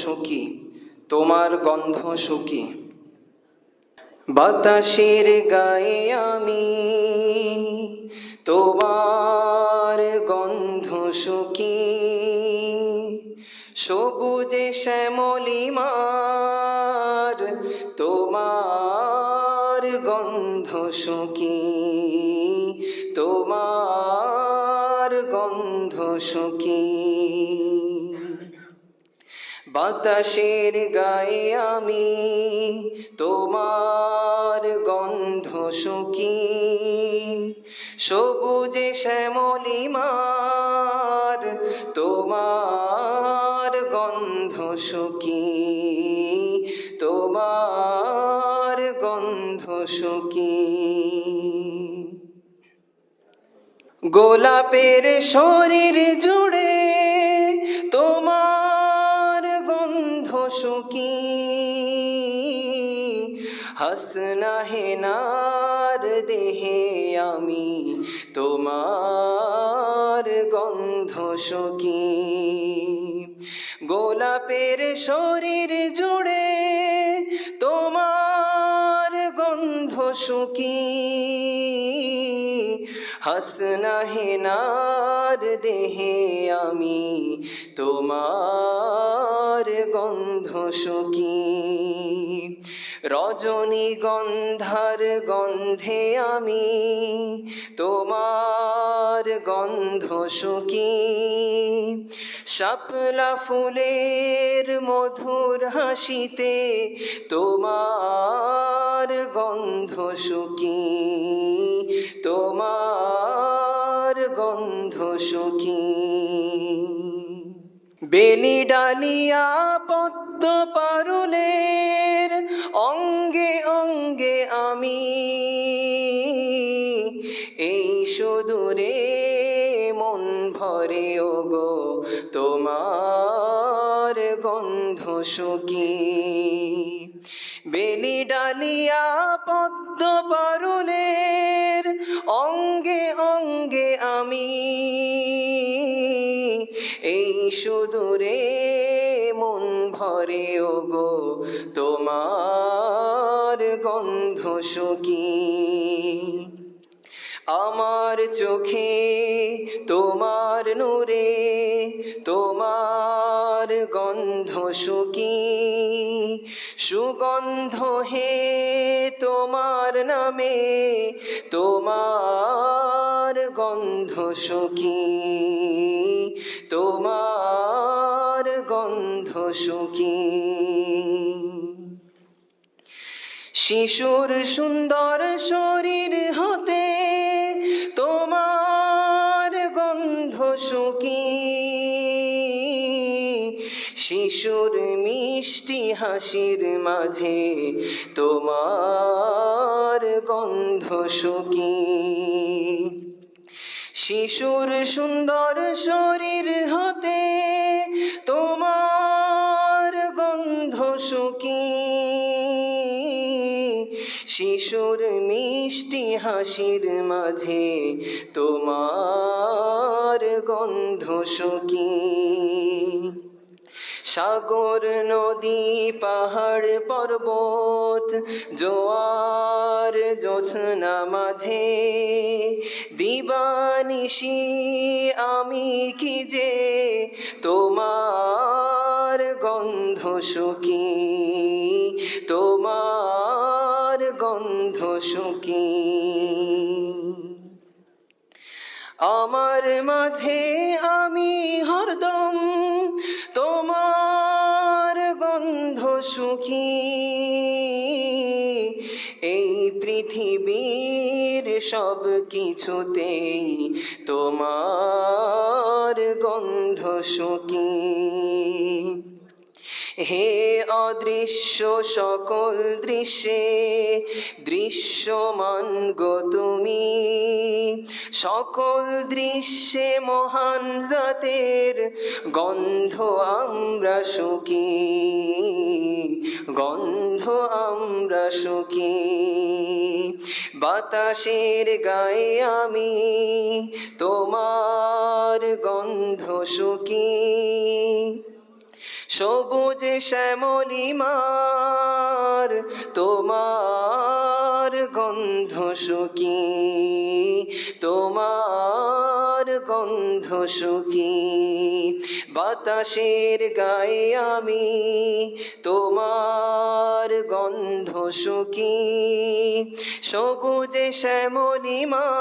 সুখী, তোমার গন্ধ সুখী। বাতাসের গায়ে আমি তোমার গন্ধ সুখী, সবুজে শ্যামলিমার তোমার গন্ধ সুখী, তোমার গন্ধ সুখী। বাতাসের গায়ে আমি তোমার গন্ধ সুখী, সবুজে শ্যামলিমার তোমার গন্ধ সুখী, তোমার গন্ধ সুখী। গোলাপের শরীর জুড়ে তোমার গন্ধ সুখী, হাসনা হেনার দেহে আমি তোমার গন্ধ সুখী। গোলাপের শরীর জুড়ে তোমার গন্ধ সুখী, হাসনা হেনার দেহে আমি তোমার গন্ধ সুখী। রজনীগন্ধার গন্ধে আমি তোমার গন্ধ সুখী, শাপলা ফুলের মধুর হাসিতে তোমার গন্ধ সুখী, তোমার গন্ধ সুখী। বেলি ডালিয়া পদ্ম পারুলের অঙ্গে অঙ্গে আমি এই সুদূরে মন ভরে ওগো তোমার গন্ধ সুখী। বেলি ডালিয়া পদ্ম পারুলের অঙ্গে অঙ্গে আমি এই সুদূরে মন ভরে ওগো তোমার গন্ধ সুখী। আমার চোখে তোমার নূরে তোমার গন্ধ সুখী, সুগন্ধ হে তোমার নামে তোমার গন্ধ সুখী, তোমার গন্ধ সুখী। শিশুর সুন্দর শরীর হতে তোমার গন্ধ সুখী, শিশুর মিষ্টি হাসির মাঝে তোমার গন্ধ সুখী। শিশুর সুন্দর শরীর হতে তোমার গন্ধ সুখী, শিশুর মিষ্টি হাসির মাঝে তোমার গন্ধ সুখী। সাগর নদী পাহাড় পর্বত জোয়ার জোছনা মাঝে দিবানিশি আমি কি যে তোমার গন্ধ সুখী, তোমার গন্ধ সুখী। আমার মাঝে আমি হরদম তোমার গন্ধ সুখী, এই পৃথিবীর সব কিছুতেই তোমার গন্ধ সুখী। হে অদৃশ্য সকল দৃশ্যে দৃশ্যমান গো তুমি, সকল দৃশ্যে মহান জাতের গন্ধ আমরা সুখী, গন্ধ আমরা সুখী। বাতাসের গায়ে আমি তোমার গন্ধ সুখী, সবুজ শ্যামলিমার তোমার গন্ধ সুখী, তোমার গন্ধ সুখী। বাতাসের গায়ে আমি তোমার গন্ধ সুখী, সবুজ শ্যামলিমার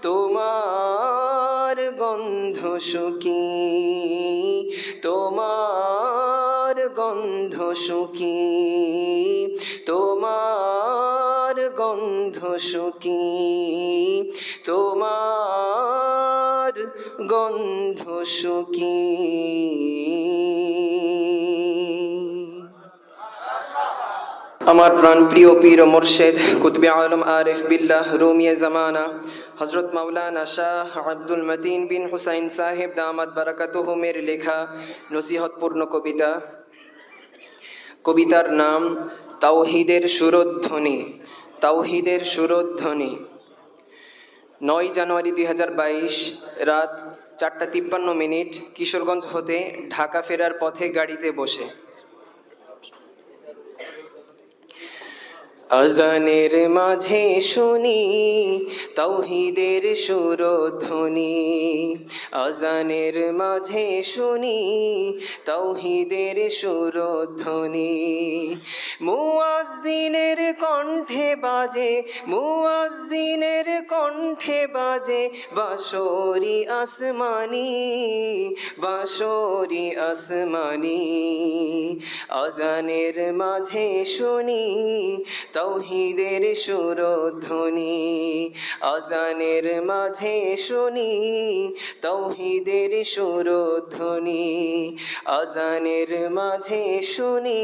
তোমার গন্ধ সুখী, তোমার গন্ধ সুখী, তোমার গন্ধ সুখী, তোমার গন্ধ সুখী। আমার প্রাণপ্রিয় পীর ও মুর্শেদ কুতবে আলম আরিফ বিল্লাহ রুমিয়ে জামানা হজরত মাওলানা শাহ আব্দুল মতিন বিন হুসাইন সাহেব দামাত বারাকাতুহুমের লেখা নসিহতপূর্ণ কবিতা। কবিতার নাম তাওহীদের সুরধ্বনি। তাওহীদের সুরধ্বনি। 9 জানুয়ারি 2022 রাত 4:53 কিশোরগঞ্জ হতে ঢাকা ফেরার পথে গাড়িতে বসে। আজানের মাঝে শুনি তাওহীদের সুরধ্বনি, আজানের মাঝে শুনি তাওহীদের সুরধ্বনি। মুয়াজ্জিনের কণ্ঠে বাজে, মুয়াজ্জিনের কণ্ঠে বাজে বাঁশরি আসমানি, বাঁশরি আসমানি। আজানের মাঝে শুনি তাওহীদের সুরধ্বনি, আজানের মাঝে শুনি তাওহীদের সুরধ্বনি, আজানের মাঝে শুনি।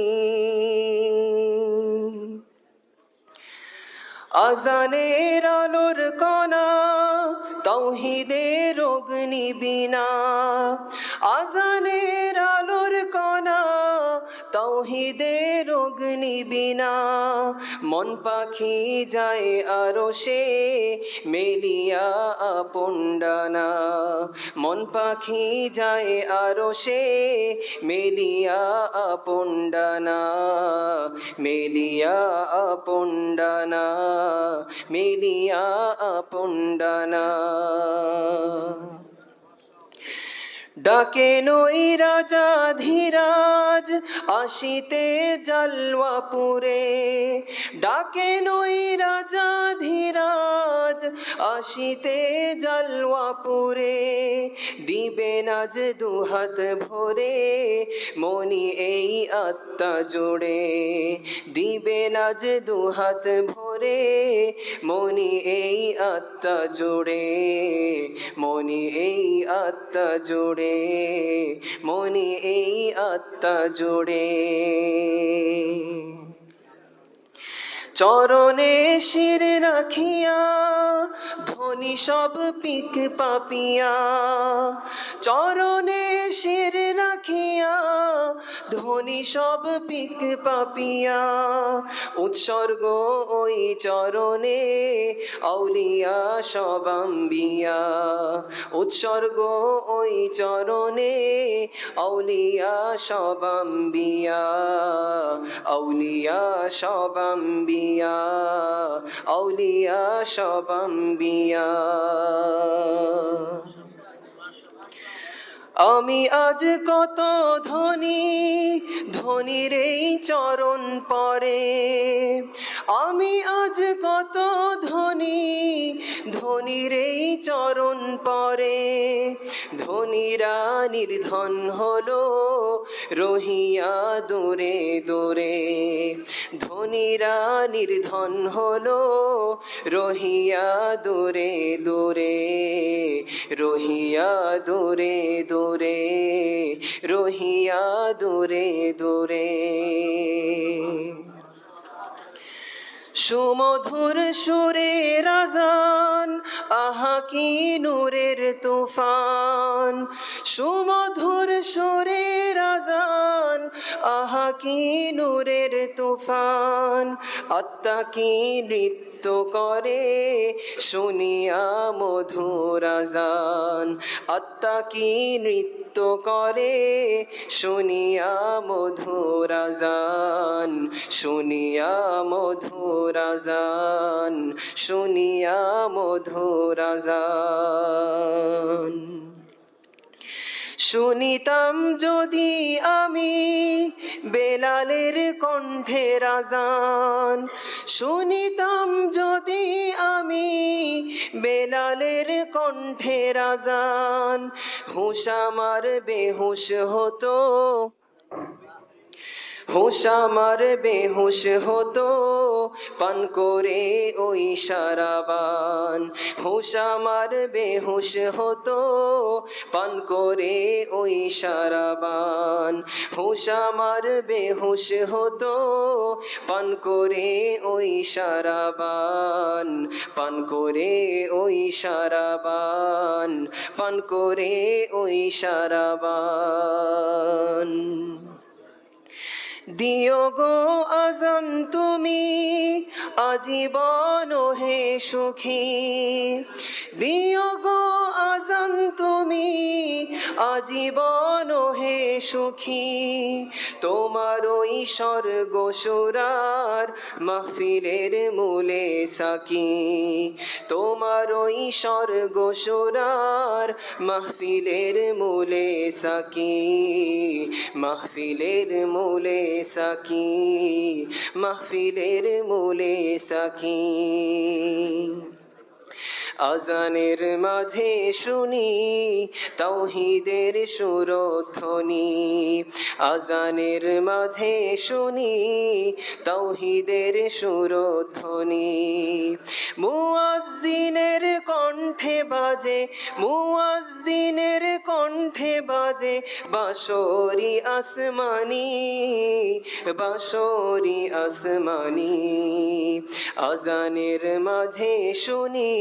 আজানের আলোর কণা তাওহীদের অগ্নিবীণা, আজানের আলোর কণা তাওহীদের অগ্নিবীণা। মন পাখি যায় আরশে মেলিয়া আপন ডানা, মন পাখি যায় আরশে মেলিয়া আপন ডানা, মেলিয়া আপন ডানা, মেলিয়া আপন ডানা। ডাকেন ওই রাজা ধীরাজ আসিতে জালওয়াপুরে, ডাকেন ওই রাজা ধীরাজ আসিতে জালওয়াপুরে। দিবেন আজ দুহাত ভরে মনি এই আত্মা জোড়ে, দিবেন আজ দুহাত ভরে মনি এই আত্মা জোড়ে, মনি এই আত্মা জোড়ে, মনি এই আত্মা জোড়ে। চরণে শির রাখিয়া ধ্বনি সব পিক পাপিয়া, চরণে শির রাখিয়া ধ্বনি সব পিক পাপিয়া। উৎসর্গ ওই চরণে আউলিয়া সব আম্বিয়া, উৎসর্গ ওই চরণে আউলিয়া সব আম্বিয়া, আউলিয়া সব আম্বিয়া, আউলিয়া সব আম্বিয়া। আমি আজ কত ধনী ধনীর এই চরণ পরে, আমি আজ কত ধনী ধনীর এই চরণ পরে। ধনীরা নির্ধন হলো রহিয়া দূরে দূরে, ধনীরা নির্ধন হলো রহিয়া দূরে দূরে, রহিয়া দূরে দূরে, রহিয়া দূরে দূরে। সুমধুর সুরের আজান আহা কি নূরের তুফান, সুমধুর সুরের আজান আহা কি নূরের তুফান, আত্মা কি নৃত্য করে শুনিয়া মধুর আযান, আত্মা কি নৃত্য করে শুনিয়া মধুর আযান, শুনিয়া মধুর আযান, শুনিয়া মধুর আযান। শুনিতাম যদি আমি বেলালের কণ্ঠের আযান, শুনিতাম যদি আমি বেলালের কণ্ঠের আযান, হুঁশ আমার বেহুশ হতো, হুঁশ আমার বেহুশ হতো পান করে ওই শারাবান, হুঁশ আমার বেহুশ হতো পান করে ওই শারাবান, হুঁশ আমার বেহুশ হতো পান করে ওই শারাবান, পান করে ওই শারাবান, পান করে ওই শারাবান। দিও গো আযান তুমি আজীবন হে সুখী, দিও গো আযান তুমি আজীবন হে সুখী, তোমার ওই স্বর্গ সুরার মাহফিলের মূলে সাকি, তোমার ওই স্বর্গ সুরার মাহফিলের মূলে সাকি, মাহফিলের মূলে সাকি, মাহফিলের মূলে সাকি। আযানের মাঝে শুনি তাওহীদের সুরধ্বনি, আযানের মাঝে শুনি তাওহীদের সুরধ্বনি, মুয়াজ্জিনের কণ্ঠে বাজে, মুয়াজ্জিনের কণ্ঠে বাজে বাঁশরি আসমানি, বাঁশরি আসমানি। আযানের মাঝে শুনি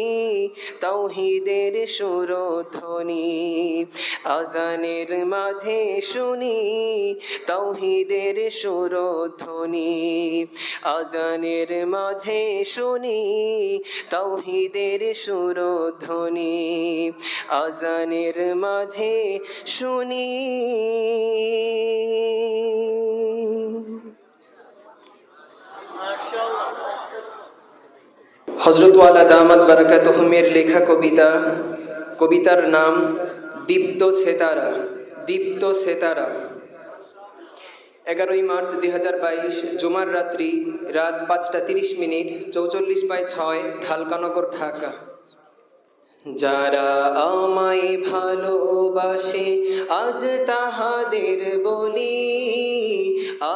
তাওহীদের সুরধ্বনি, আযানের মাঝে শুনি তাওহীদের সুরধ্বনি, আযানের মাঝে শুনি তাওহীদের সুরধ্বনি, আযানের মাঝে শুনি। হযরত ওয়ালা দামাত বারাকাতুহুমের লেখা কবিতা, কবিতার নাম দীপ্ত সেতারা। দীপ্ত সেতারা। 11ই মার্চ 2022 জুমার রাত্রি, রাত 5:30, 44/6, ঢালকানগর, ঢাকা। যারা আমায় ভালোবাসে আজ তাহাদের বলি,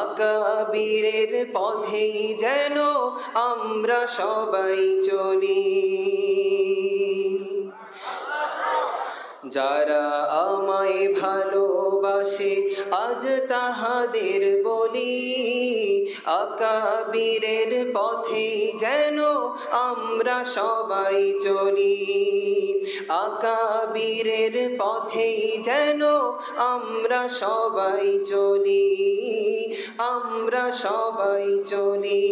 আকাবিরের পথেই যেন আমরা সবাই চলি। যারা আমায় ভালোবাসে আজ তাহাদের বলি, আকাবিরের পথেই যেন আমরা সবাই চলি, আকাবিরের পথেই যেন আমরা সবাই চলি, আমরা সবাই চলি।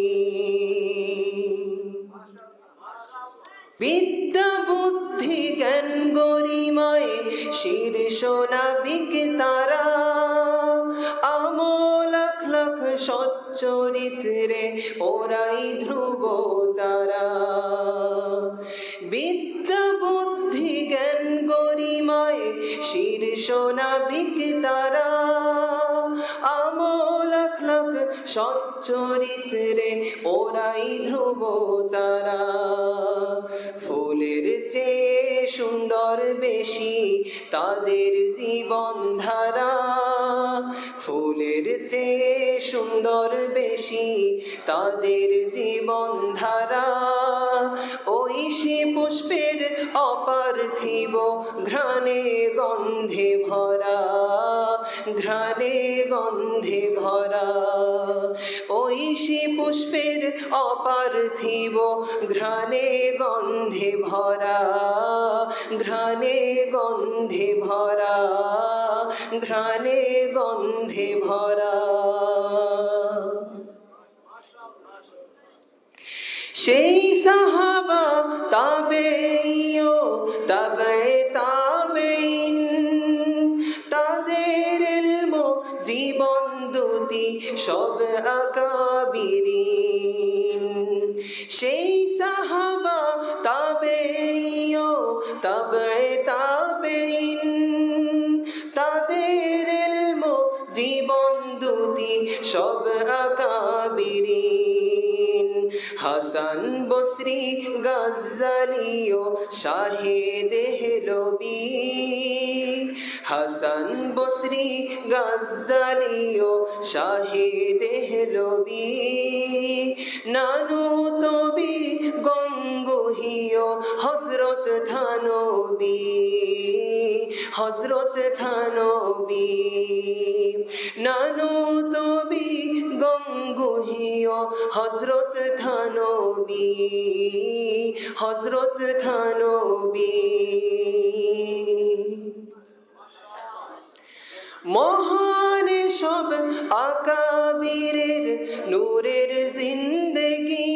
বিদ্যা বুদ্ধি জ্ঞান গরিমায় শীর্ষ নাবিক তারা, আমল আখলাক সচ্চরিত্রে ওরাই ধ্রুব তারা। বিদ্যা বুদ্ধি জ্ঞান গরিমায় শীর্ষ নাবিক তারা, আমল আখলাক সচ্চরিত্রে ওরাই ধ্রুব তারা। ফুলের চেয়ে সুন্দর বেশি তাদের জীবন ধারা, ফুলের চেয়ে সুন্দর বেশি তাদের জীবন ধারা। ঐশী পুষ্পের অপার্থিব ঘ্রাণে গন্ধে ভরা, ঘ্রাণে গন্ধে ভরা। ঐশী পুষ্পের অপার্থিব ঘ্রাণে গন্ধে ভরা, ঘ্রাণে গন্ধে ভরা, ঘ্রাণে গন্ধে ভরা। সেই সাহাবা তাবেঈও তাবে তাবেঈন, তাদের ইলম জীবন দুটি সব আকাবিরিন। সেই সাহাবা তাবেঈও তাবে তাবেঈন, তাদের ইলম জীবন দুটি সব আকাবিরিন। হাসান বসরি গজ্জালিও শাহে দেহলবি, হাসান বসরি গজ্জালিও শাহে দেহলবি, নানু তবি গঙ্গুহিও হযরত থানবী, হযরত থানবী, নানু তবি গঙ্গুহিও হযরত থানবী, হযরত থানবী। মহান সব আকাবিরের নূরের জিন্দেগি,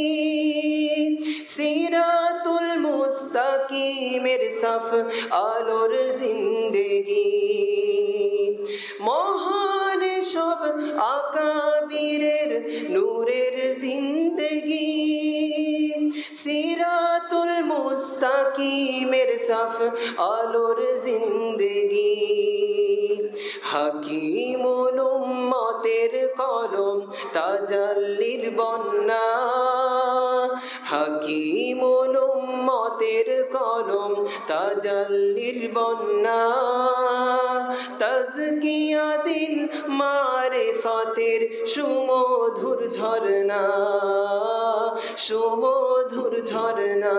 সিরাতুল মুস্তাকিমের সাফ আলোর জিন্দেগি। মহান সব আকাবিরের নূরের জিন্দেগি, সিরাতুল মুস্তাকিমের সাফ আলোর জিন্দেগি। হাকিমুল উম্মতের কলম তাজাল্লির বন্যা, হাকিমুল উম্মতের কলম তাজাল্লির বন্যা। তাজকিয়া দিন মারিফতের সুমধুর ঝরনা, সুমধুর ঝরনা।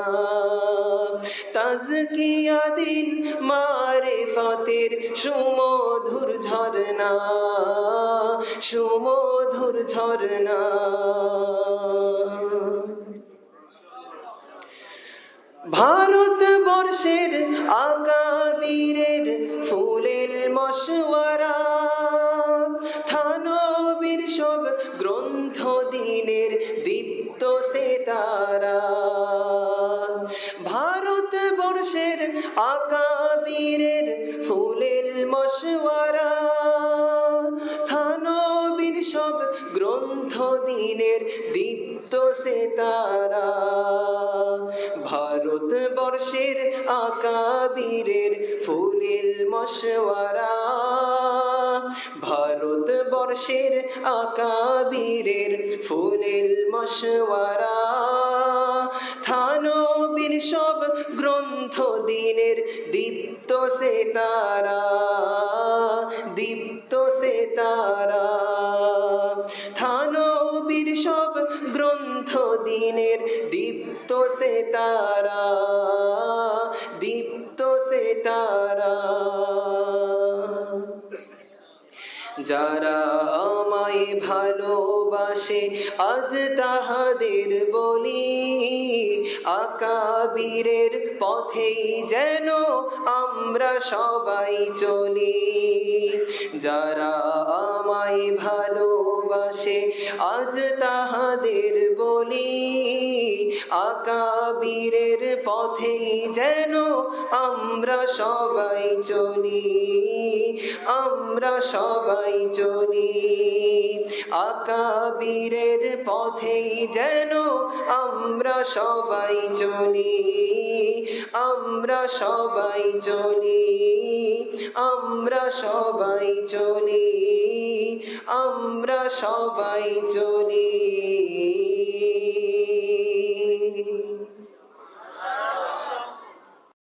তাজকিয়া দিন মারিফতের সুমধুর ঝরনা, সুমধুর ঝরনা। ভারতবর্ষের আকাবিরের ফুলেল মশওয়ারা, থানবীর সব গ্রন্থ দিনের দীপ্ত সিতারা। ভারতবর্ষের আকাবিরের ফুলেল মশওয়ারা, থানবীর সব গ্রন্থ দিনের দীপ্ত সিতারা। ভারতবর্ষের আকাবিরের ফুলেল মশওয়ারা, ভারতবর্ষের আকাবিরের ফুলেল মশওয়ারা। থানবীর সব গ্রন্থ দিনের দীপ্ত সিতারা, দীপ্ত সিতারা। থানবীর সব গ্রন্থ দিনের দীপ্ত সিতারা, দীপ্ত সিতারা। যারা আমায় ভালোবাসে আজ তাহাদের বলি, আকাবিরের পথেই যেন আমরা সবাই চলি। যারা আমায় ভালোবাসে আজ তাহাদের বলি, আকাবিরের পথেই যেন আমরা সবাই চলি, আমরা সবাই চলি। আকাবিরের পথেই যেন আমরা সবাই চলি, আমরা সবাই চলি, আমরা সবাই চলি, আমরা সবাই চলি।